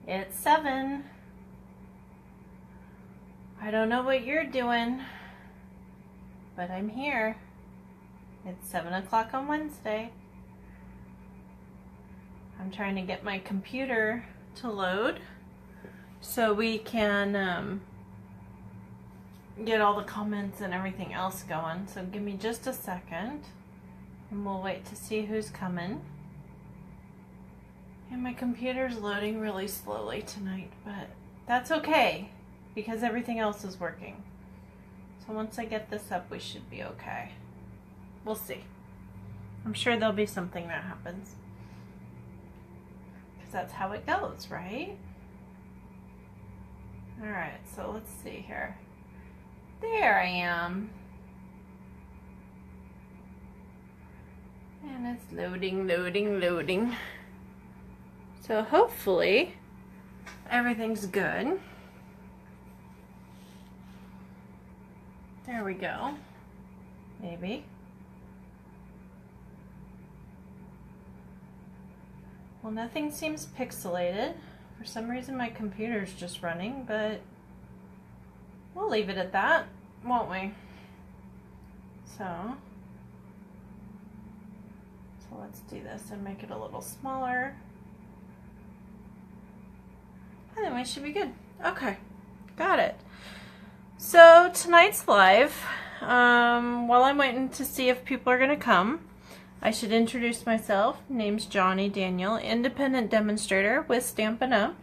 It's 7. I don't know what you're doing, but I'm here. It's 7 o'clock on Wednesday. I'm trying to get my computer to load so we can get all the comments and everything else going. So give me just a second and we'll wait to see who's coming. And my computer's loading really slowly tonight, but that's okay because everything else is working. So once I get this up, we should be okay. We'll see. I'm sure there'll be something that happens. Because that's how it goes, right? Alright, so let's see here. There I am. And it's loading, loading, loading. So hopefully everything's good. There we go. Maybe. Well, nothing seems pixelated. For some reason my computer's just running, but we'll leave it at that, won't we? So let's do this and make it a little smaller. I think we should be good. Okay, got it. So tonight's live, while I'm waiting to see if people are gonna come, I should introduce myself. Name's Johnny Daniel, independent demonstrator with Stampin' Up.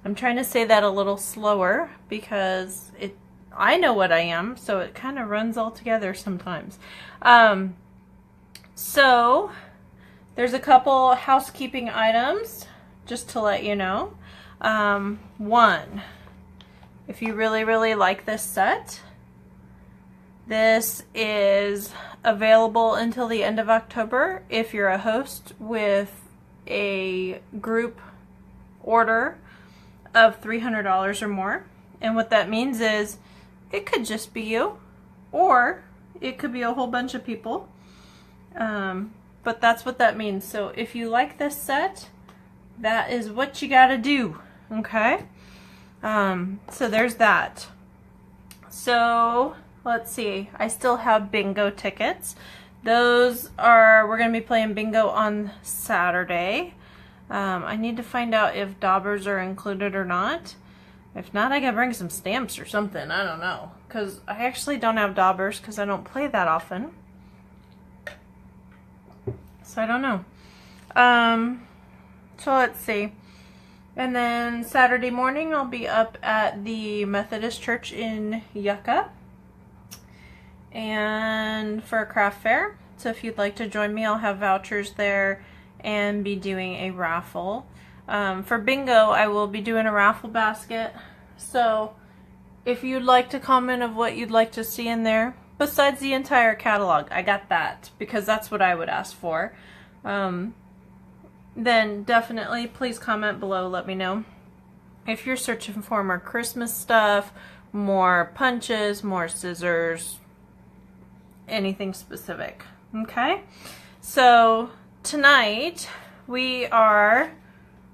I'm trying to say that a little slower because I know what I am, so it kind of runs all together sometimes. So there's a couple housekeeping items just to let you know. One, if you really like this set, this is available until the end of October if you're a host with a group order of $300 or more. And what that means is it could just be you, or it could be a whole bunch of people. But that's what that means. So if you like this set, that is what you gotta do. Okay? So there's that. So let's see. I still have bingo tickets. Those are, we're going to be playing bingo on Saturday. I need to find out if daubers are included or not. If not, I gotta bring some stamps or something. I don't know. Because I actually don't have daubers because I don't play that often. So I don't know. So let's see. And then Saturday morning I'll be up at the Methodist Church in Yucca and for a craft fair. So if you'd like to join me, I'll have vouchers there and be doing a raffle. For bingo, I will be doing a raffle basket. So if you'd like to comment of what you'd like to see in there, besides the entire catalog, I got that because that's what I would ask for. Then definitely please comment below, let me know. If you're searching for more Christmas stuff, more punches, more scissors, anything specific, okay? So tonight we are,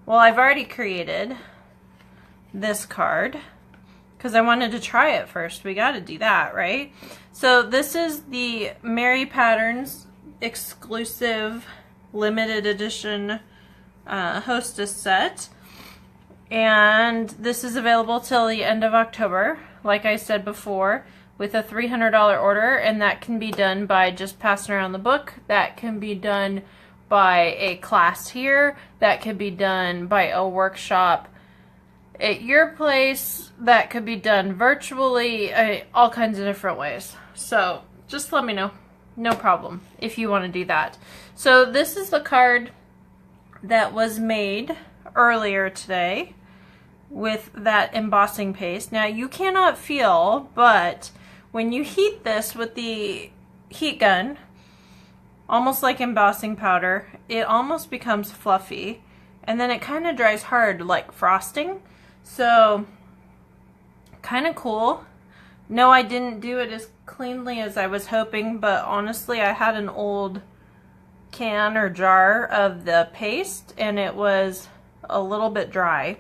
well, I've already created this card because I wanted to try it first. We got to do that, right? So this is the Mary Patterns exclusive limited edition hostess set, and this is available till the end of October, like I said before, with a $300 order, and that can be done by just passing around the book. That can be done by a class here. That could be done by a workshop at your place. That could be done virtually, all kinds of different ways. So just let me know. No problem if you want to do that. So this is the card that was made earlier today with that embossing paste. Now you cannot feel, but when you heat this with the heat gun, almost like embossing powder, it almost becomes fluffy, and then it kind of dries hard like frosting. So kind of cool. No, I didn't do it as cleanly as I was hoping, but honestly I had an old can or jar of the paste and it was a little bit dry.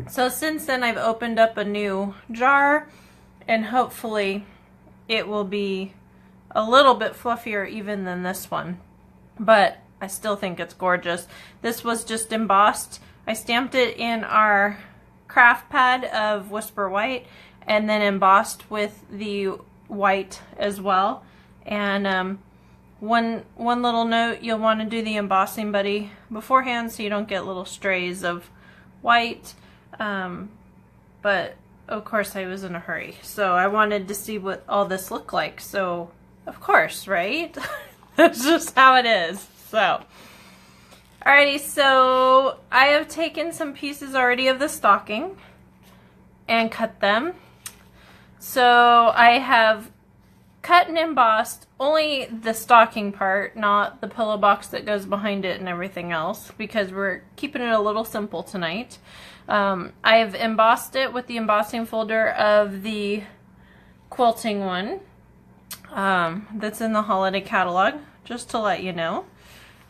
So since then I've opened up a new jar, and hopefully it will be a little bit fluffier even than this one. But I still think it's gorgeous. This was just embossed. I stamped it in our craft pad of Whisper White and then embossed with the white as well. And one little note, you'll want to do the embossing buddy beforehand so you don't get little strays of white. But of course I was in a hurry, so I wanted to see what all this looked like. So of course, right? That's just how it is. So alrighty, so I have taken some pieces already of the stocking and cut them. So I have cut and embossed only the stocking part, not the pillow box that goes behind it and everything else, because we're keeping it a little simple tonight. I have embossed it with the embossing folder of the quilting one that's in the holiday catalog, just to let you know.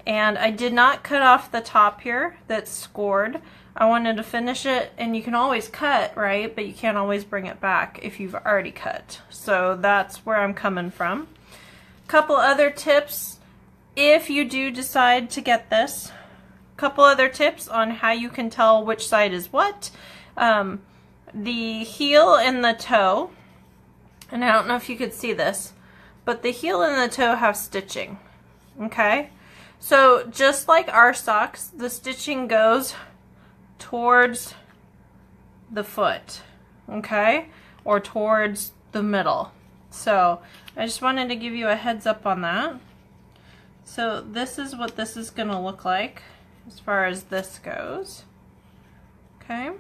And I did not cut off the top here that's scored. I wanted to finish it, and you can always cut, right? But you can't always bring it back if you've already cut. So that's where I'm coming from. Couple other tips if you do decide to get this. Couple other tips on how you can tell which side is what. The heel and the toe, and I don't know if you could see this, but the heel and the toe have stitching. Okay? So just like our socks, the stitching goes towards the foot, okay, or towards the middle. So I just wanted to give you a heads up on that. So this is what this is going to look like as far as this goes, okay,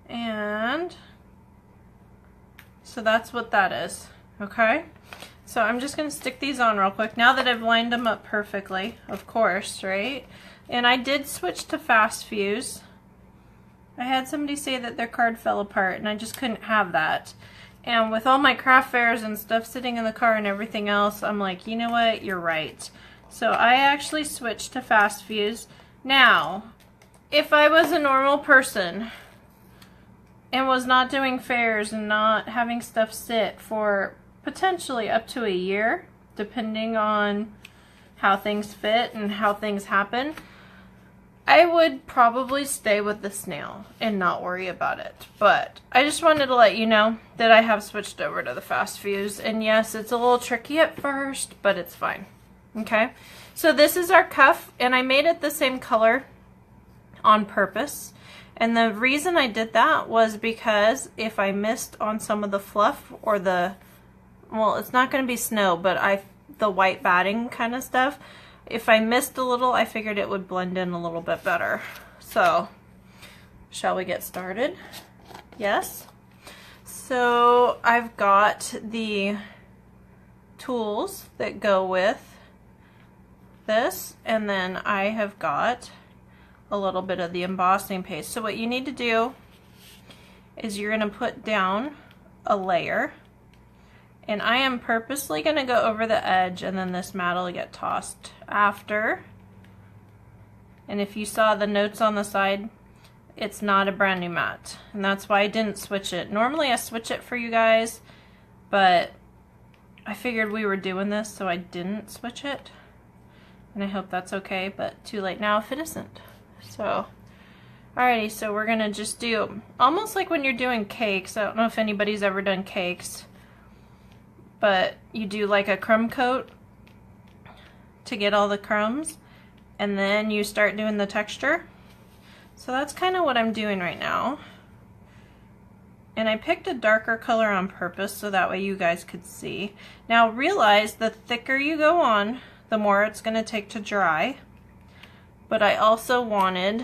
and so that's what that is, okay. So I'm just going to stick these on real quick now that I've lined them up perfectly, of course, right? And I did switch to fast fuse. I had somebody say that their card fell apart, and I just couldn't have that. And with all my craft fairs and stuff sitting in the car and everything else, I'm like, you know what, you're right. So I actually switched to fast fuse. Now, if I was a normal person and was not doing fairs and not having stuff sit for potentially up to a year, depending on how things fit and how things happen, I would probably stay with the snail and not worry about it. But I just wanted to let you know that I have switched over to the fast fuse. And yes, it's a little tricky at first, but it's fine. Okay, so this is our cuff, and I made it the same color on purpose. And the reason I did that was because if I missed on some of the fluff or the, well, it's not going to be snow, but the white batting kind of stuff, if I missed a little, I figured it would blend in a little bit better. So, shall we get started? Yes. So, I've got the tools that go with this, and then I have got a little bit of the embossing paste. So what you need to do is you're going to put down a layer, and I am purposely going to go over the edge, and then this mat will get tossed after. And if you saw the notes on the side, it's not a brand new mat, and that's why I didn't switch it. Normally I switch it for you guys, but I figured we were doing this, so I didn't switch it. And I hope that's okay, but too late now if it isn't. So, alrighty, so we're gonna just do, almost like when you're doing cakes, I don't know if anybody's ever done cakes, but you do like a crumb coat to get all the crumbs, and then you start doing the texture. So that's kind of what I'm doing right now. And I picked a darker color on purpose so that way you guys could see. Now realize the thicker you go on, the more it's going to take to dry. But I also wanted,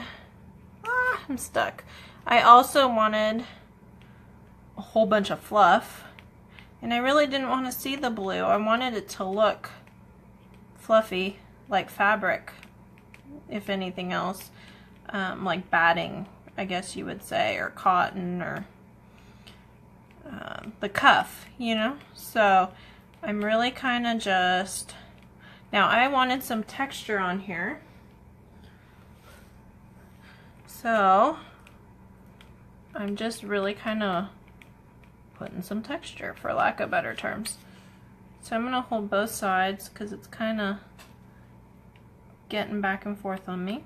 I'm stuck. I also wanted a whole bunch of fluff. And I really didn't want to see the blue. I wanted it to look fluffy, like fabric, if anything else. Like batting, I guess you would say, or cotton, or the cuff, you know? So I'm really kind of just, now I wanted some texture on here. So I'm just really kind of putting some texture, for lack of better terms. So I'm going to hold both sides because it's kind of getting back and forth on me.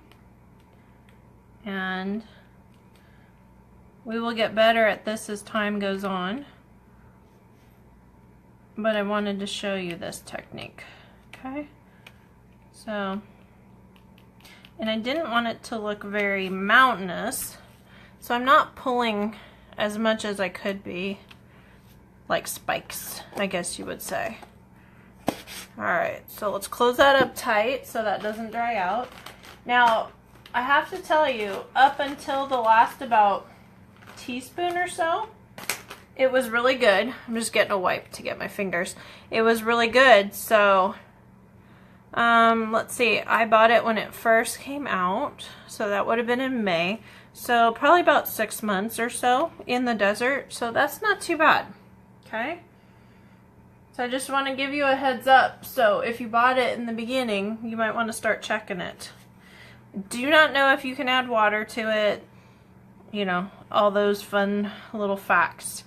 And we will get better at this as time goes on. But I wanted to show you this technique. Okay? So, and I didn't want it to look very mountainous, so I'm not pulling as much as I could be, like spikes, I guess you would say. Alright, so let's close that up tight so that doesn't dry out. Now, I have to tell you, up until the last about teaspoon or so, it was really good. I'm just getting a wipe to get my fingers. It was really good, so let's see, I bought it when it first came out, so that would have been in May. So probably about 6 months or so in the desert, so that's not too bad. Okay? So I just want to give you a heads up, so if you bought it in the beginning, you might want to start checking it. Do not know if you can add water to it, you know, all those fun little facts.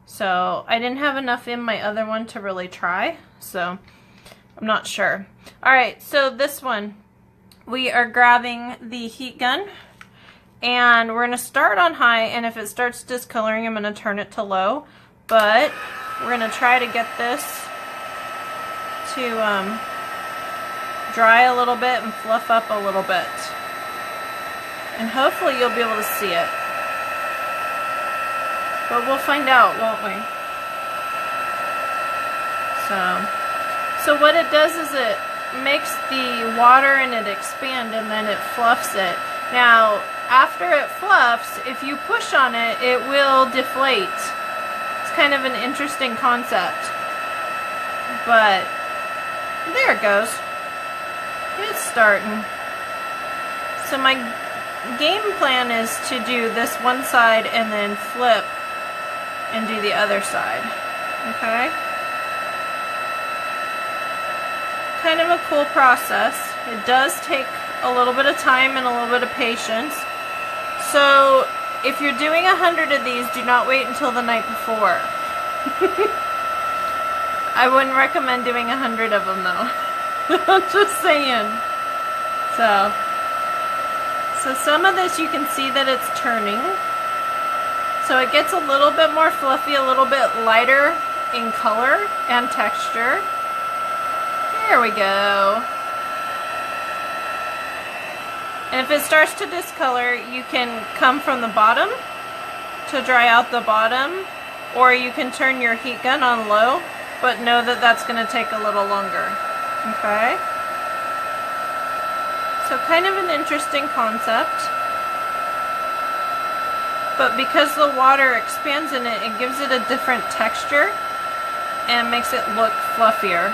So I didn't have enough in my other one to really try, so I'm not sure. Alright, so this one, we are grabbing the heat gun, and we're going to start on high, and if it starts discoloring, I'm going to turn it to low, but we're going to try to get this to dry a little bit and fluff up a little bit. And hopefully you'll be able to see it. But we'll find out, won't we? So what it does is it makes the water in it expand, and then it fluffs it. Now, after it fluffs, if you push on it, it will deflate. It's kind of an interesting concept. But there it goes. It's starting. So my game plan is to do this one side and then flip and do the other side. Okay? Kind of a cool process. It does take a little bit of time and a little bit of patience. So if you're doing 100 of these, do not wait until the night before. I wouldn't recommend doing 100 of them though. I'm just saying. So some of this you can see that it's turning. So it gets a little bit more fluffy, a little bit lighter in color and texture. There we go. And if it starts to discolor, you can come from the bottom to dry out the bottom, or you can turn your heat gun on low, but know that that's going to take a little longer. Okay? So kind of an interesting concept. But because the water expands in it, it gives it a different texture and makes it look fluffier.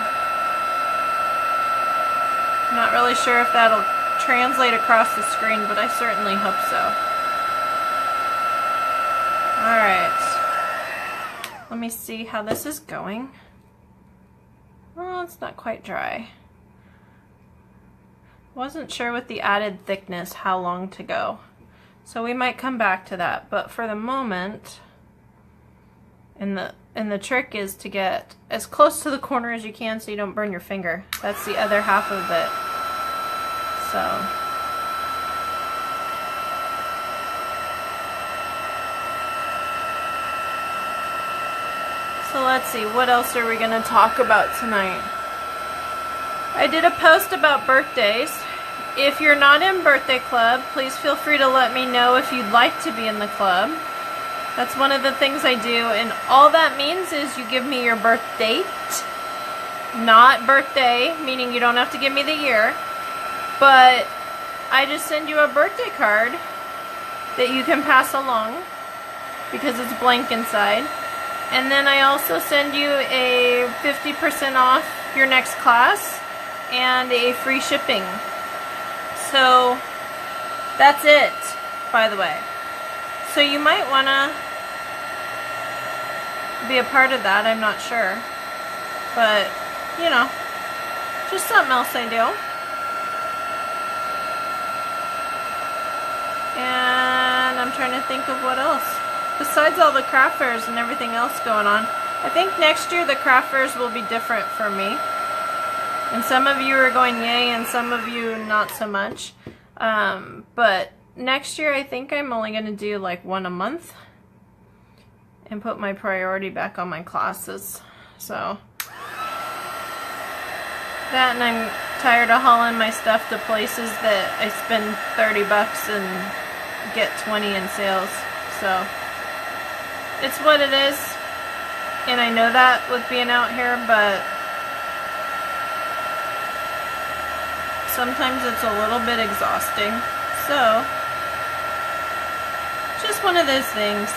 I'm not really sure if that'll translate across the screen, but I certainly hope so. Alright. Let me see how this is going. Oh, it's not quite dry. Wasn't sure with the added thickness how long to go. So we might come back to that, but for the moment, and the trick is to get as close to the corner as you can so you don't burn your finger. That's the other half of it. So let's see, what else are we going to talk about tonight? I did a post about birthdays. If you're not in birthday club, please feel free to let me know if you'd like to be in the club. That's one of the things I do, and all that means is you give me your birth date, not birthday, meaning you don't have to give me the year, but I just send you a birthday card that you can pass along because it's blank inside. And then I also send you a 50% off your next class and a free shipping. So that's it, by the way. So you might want to be a part of that, I'm not sure. But, you know, just something else I do. And trying to think of what else. Besides all the craft fairs and everything else going on, I think next year the craft fairs will be different for me. And some of you are going yay and some of you not so much. But next year I think I'm only going to do like one a month. And put my priority back on my classes. So that, and I'm tired of hauling my stuff to places that I spend 30 bucks and get 20 in sales. So it's what it is. And I know that with being out here, but sometimes it's a little bit exhausting. So just one of those things.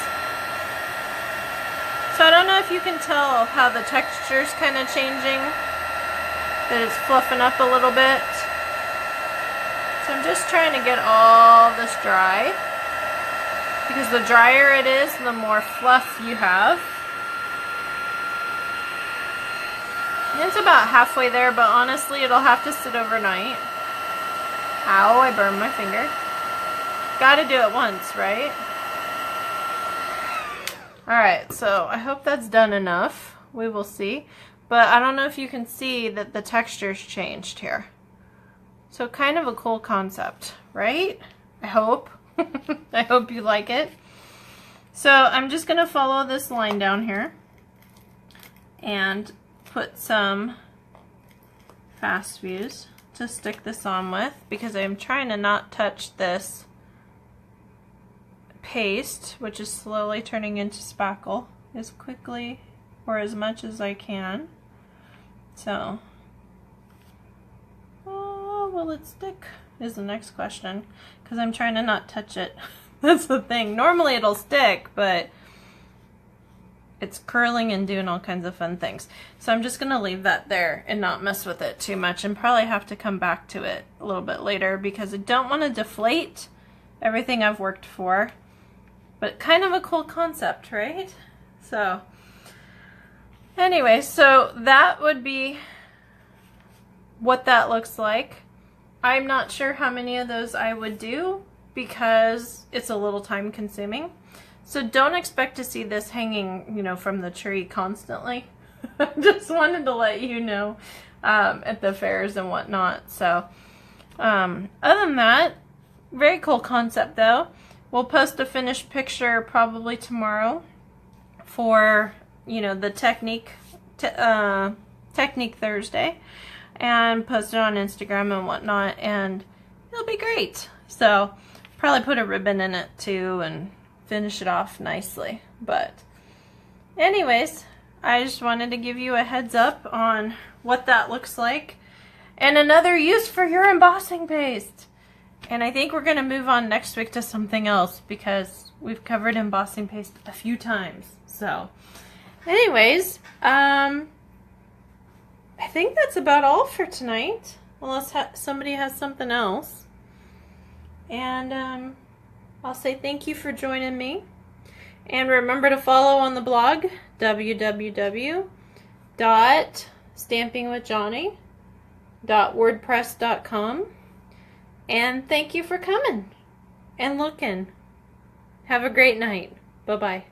So I don't know if you can tell how the texture's kind of changing, that it's fluffing up a little bit. So I'm just trying to get all this dry, because the drier it is, the more fluff you have. And it's about halfway there, but honestly it'll have to sit overnight. Ow, I burned my finger. Gotta do it once, right? Alright, so I hope that's done enough. We will see. But I don't know if you can see that the texture's changed here. So kind of a cool concept, right? I hope. I hope you like it. So I'm just going to follow this line down here and put some fast views to stick this on with, because I'm trying to not touch this paste, which is slowly turning into spackle, as quickly or as much as I can. So, oh, will it stick is the next question, because I'm trying to not touch it. That's the thing. Normally it'll stick, but it's curling and doing all kinds of fun things. So I'm just going to leave that there and not mess with it too much, and probably have to come back to it a little bit later, because I don't want to deflate everything I've worked for. But kind of a cool concept, right? So, anyway, so that would be what that looks like. I'm not sure how many of those I would do, because it's a little time consuming. So don't expect to see this hanging, you know, from the tree constantly. Just wanted to let you know at the fairs and whatnot. So, other than that, very cool concept though. We'll post a finished picture probably tomorrow for, you know, the Technique Thursday, and post it on Instagram and whatnot, and it'll be great. So probably put a ribbon in it too and finish it off nicely. But anyways, I just wanted to give you a heads up on what that looks like, and another use for your embossing paste. And I think we're going to move on next week to something else, because we've covered embossing paste a few times. So, anyways, I think that's about all for tonight, unless somebody has something else. And I'll say thank you for joining me. And remember to follow on the blog, www.stampingwithjohnny.wordpress.com. And thank you for coming and looking. Have a great night. Bye-bye.